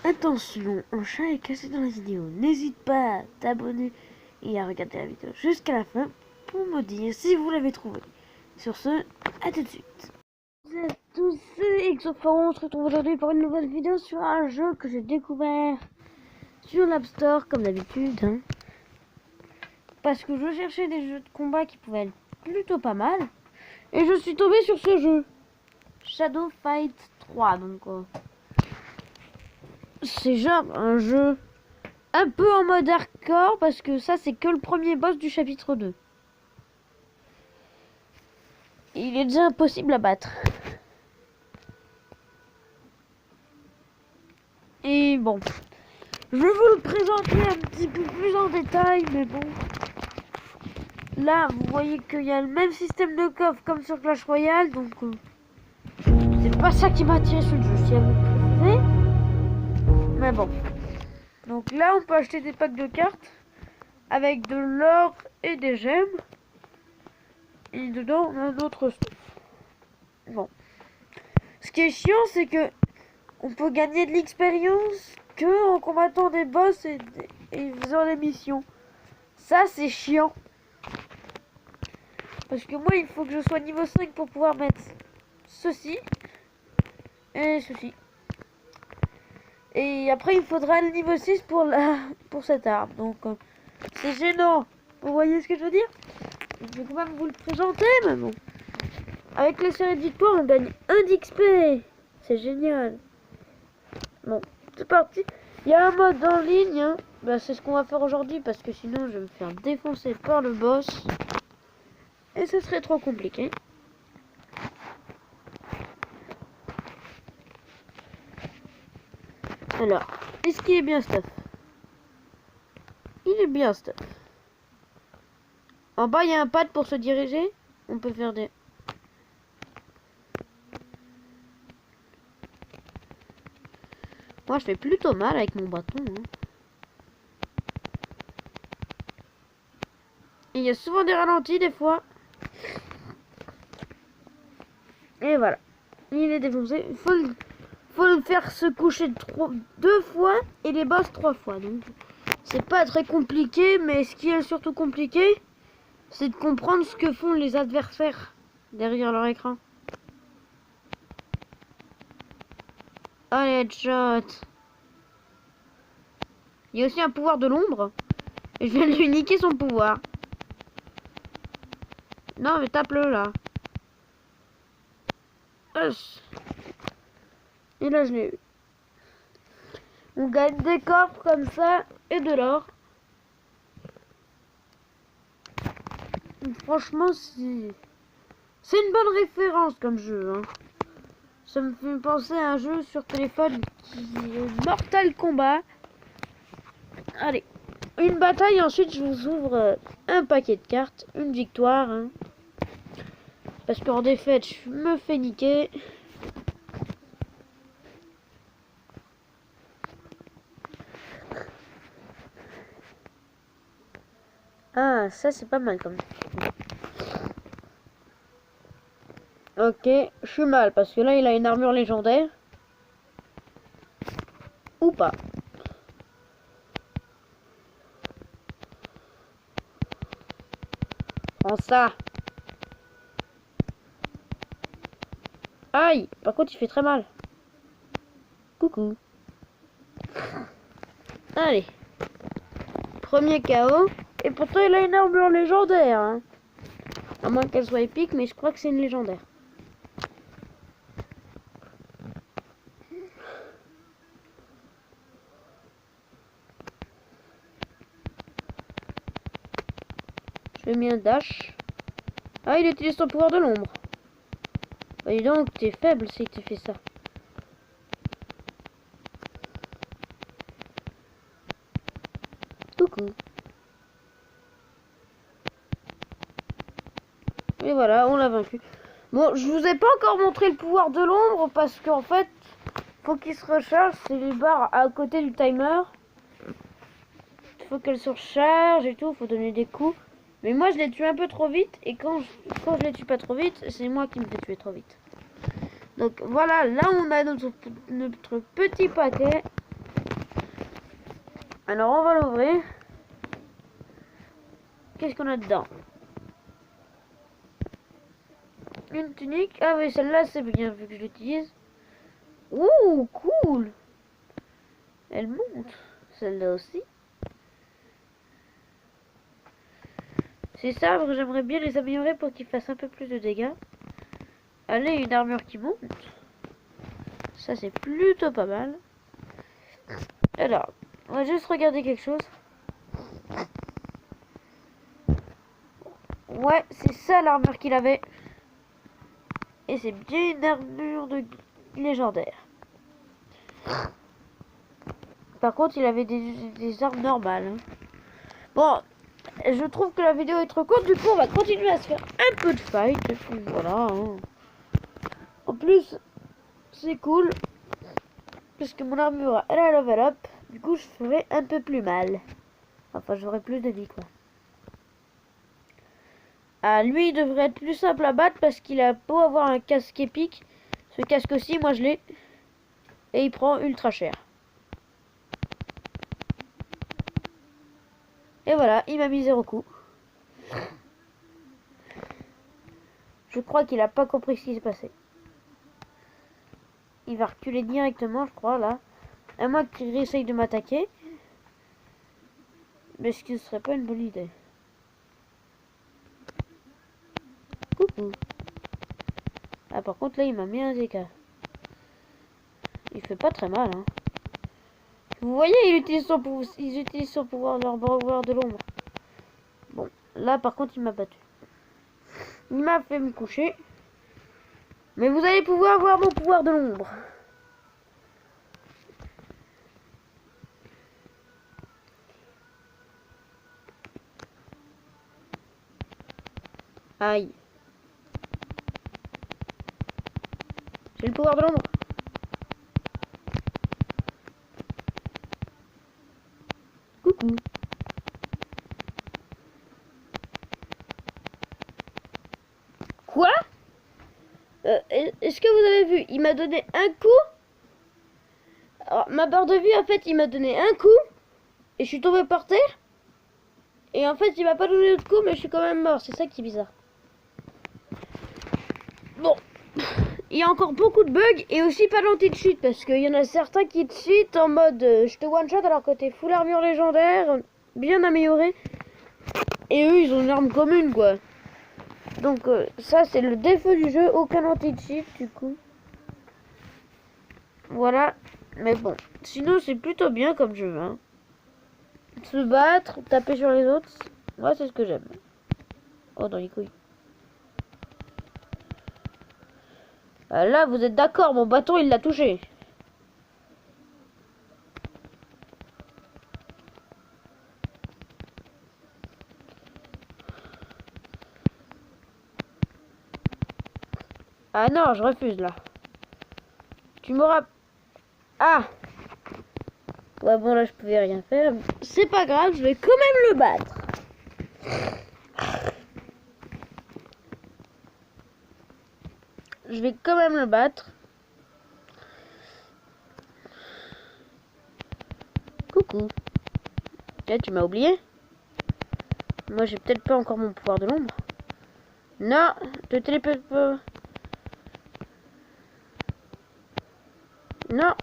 Attention, un chat est caché dans la vidéo. N'hésite pas à t'abonner et à regarder la vidéo jusqu'à la fin pour me dire si vous l'avez trouvé. Sur ce, à tout de suite. Salut à tous, c'est Xofaron, on se retrouve aujourd'hui pour une nouvelle vidéo sur un jeu que j'ai découvert sur l'App Store comme d'habitude. Parce que je cherchais des jeux de combat qui pouvaient être plutôt pas mal. Et je suis tombé sur ce jeu. Shadow Fight 3, donc... c'est genre un jeu un peu en mode hardcore parce que ça c'est que le premier boss du chapitre 2. Il est déjà impossible à battre. Et bon, je vais vous le présenter un petit peu plus en détail, mais bon. Là, vous voyez qu'il y a le même système de coffre comme sur Clash Royale, donc c'est pas ça qui m'a attiré sur le jeu, si vous préférez. Mais bon. Donc là, on peut acheter des packs de cartes avec de l'or et des gemmes. Et dedans, on a d'autres stuff. Bon. Ce qui est chiant, c'est que on peut gagner de l'expérience que en combattant des boss et faisant des missions. Ça, c'est chiant. Parce que moi, il faut que je sois niveau 5 pour pouvoir mettre ceci et ceci. Et après, il faudra le niveau 6 pour cette arme. Donc, c'est gênant. Vous voyez ce que je veux dire? Je vais quand même vous le présenter, mais bon. Avec les séries de victoires, on gagne 1 d'XP. C'est génial. Bon, c'est parti. Il y a un mode en ligne. Hein. Bah, c'est ce qu'on va faire aujourd'hui parce que sinon, je vais me faire défoncer par le boss. Et ce serait trop compliqué. Alors, est-ce qu'il est bien stuff? Il est bien stuff. En bas, il y a un pad pour se diriger. On peut faire des... Moi, je fais plutôt mal avec mon bâton. Hein. Et il y a souvent des ralentis, des fois. Et voilà. Il est défoncé. Il faut le faire se coucher 2 fois et les boss 3 fois. Donc, c'est pas très compliqué, mais ce qui est surtout compliqué, c'est de comprendre ce que font les adversaires derrière leur écran. Allez, headshot. Il y a aussi un pouvoir de l'ombre. Et je viens de lui niquer son pouvoir. Non, mais tape-le là. Et là, je l'ai eu. On gagne des coffres comme ça et de l'or. Franchement, c'est une bonne référence comme jeu. Hein. Ça me fait penser à un jeu sur téléphone qui est Mortal Kombat. Allez, une bataille, ensuite je vous ouvre un paquet de cartes, une victoire. Hein. Parce qu'en défaite, je me fais niquer. Ah, ça c'est pas mal comme ça. Ok, je suis mal parce que là il a une armure légendaire. Ou pas. Prends ça. Aïe, par contre il fait très mal. Coucou. Allez. Premier KO. Et pourtant il a une armure légendaire. Hein. À moins qu'elle soit épique, mais je crois que c'est une légendaire. Je lui ai mis un dash. Ah, il utilise son pouvoir de l'ombre. Bah, dis donc, t'es faible si tu fais ça. Coucou. Et voilà, on l'a vaincu. Bon, je vous ai pas encore montré le pouvoir de l'ombre parce qu'en fait, faut qu'il se recharge. C'est les barres à côté du timer. Il faut qu'elle se recharge et tout. Faut donner des coups. Mais moi, je les tue un peu trop vite. Et quand je les tue pas trop vite, c'est moi qui me fais tuer trop vite. Donc voilà, là on a notre petit paquet. Alors on va l'ouvrir. Qu'est-ce qu'on a dedans? Une tunique. Ah oui, celle-là c'est bien vu que je l'utilise. Ouh, cool. Elle monte. Celle-là aussi. Ces sabres, j'aimerais bien les améliorer pour qu'ils fassent un peu plus de dégâts. Allez, une armure qui monte. Ça c'est plutôt pas mal. Alors, on va juste regarder quelque chose. Ouais, c'est ça l'armure qu'il avait. Et c'est bien une armure de légendaire. Par contre, il avait des armes normales. Hein. Bon, je trouve que la vidéo est trop courte. Du coup, on va continuer à se faire un peu de fight. Et puis voilà. Hein. En plus, c'est cool. Puisque mon armure, elle a level up. Du coup, je ferai un peu plus mal. Enfin, j'aurai plus de vie, quoi. Ah, lui, il devrait être plus simple à battre parce qu'il a beau avoir un casque épique. Ce casque aussi, moi, je l'ai. Et il prend ultra cher. Et voilà, il m'a mis 0 coup. Je crois qu'il a pas compris ce qui s'est passé. Il va reculer directement, je crois, là. À moins qu'il essaye de m'attaquer. Mais ce qui ne serait pas une bonne idée. Coucou. Ah, par contre, là, il m'a mis un DK. Il fait pas très mal, hein. Vous voyez, ils utilisent son pouvoir de leur pouvoir de l'ombre. Bon, là, par contre, il m'a battu. Il m'a fait me coucher. Mais vous allez pouvoir voir mon pouvoir de l'ombre. Aïe. J'ai le pouvoir de l'ombre. Coucou. Quoi? Est-ce que vous avez vu? Il m'a donné un coup. Alors, ma barre de vie, en fait, il m'a donné un coup. Et je suis tombé par terre. Et en fait, il m'a pas donné d'autre coup, mais je suis quand même mort. C'est ça qui est bizarre. Bon. Il y a encore beaucoup de bugs et aussi pas d'anti-cheat. Parce qu'il y en a certains qui cheat en mode je te one-shot alors que t'es full armure légendaire. Bien amélioré. Et eux, ils ont une arme commune, quoi. Donc, ça, c'est le défaut du jeu. Aucun anti-cheat, du coup. Voilà. Mais bon. Sinon, c'est plutôt bien comme jeu, hein. Se battre, taper sur les autres. Moi, c'est ce que j'aime. Oh, dans les couilles. Ah, là, vous êtes d'accord, mon bâton, il l'a touché. Ah non, je refuse, là. Tu m'auras... Ah! Ouais, bon, là, je pouvais rien faire. C'est pas grave, je vais quand même le battre. Je vais quand même le battre. Coucou. Tiens, tu m'as oublié? Moi, j'ai peut-être pas encore mon pouvoir de l'ombre. Non, te télépose pas. Non.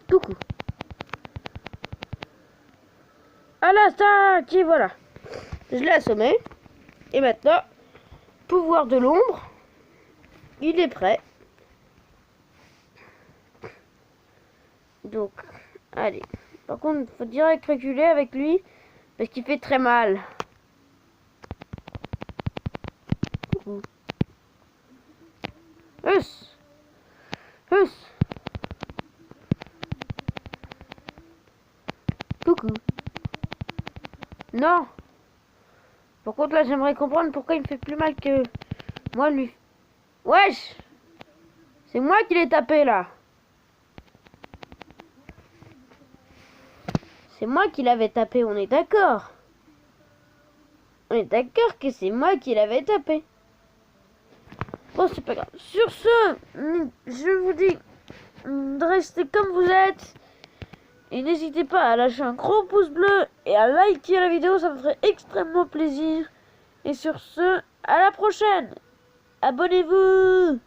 Coucou. Ah là, ça, qui voilà. Je l'ai assommé. Et maintenant, pouvoir de l'ombre. Il est prêt. Donc, allez. Par contre, faut direct reculer avec lui. Parce qu'il fait très mal. Coucou. Huss. Huss. Coucou. Non. Par contre, là, j'aimerais comprendre pourquoi il me fait plus mal que moi, lui. Wesh. C'est moi qui l'ai tapé, là. C'est moi qui l'avais tapé, on est d'accord. On est d'accord que c'est moi qui l'avais tapé. Bon, c'est pas grave. Sur ce, je vous dis de rester comme vous êtes. Et n'hésitez pas à lâcher un gros pouce bleu et à liker la vidéo, ça me ferait extrêmement plaisir. Et sur ce, à la prochaine. Abonnez-vous.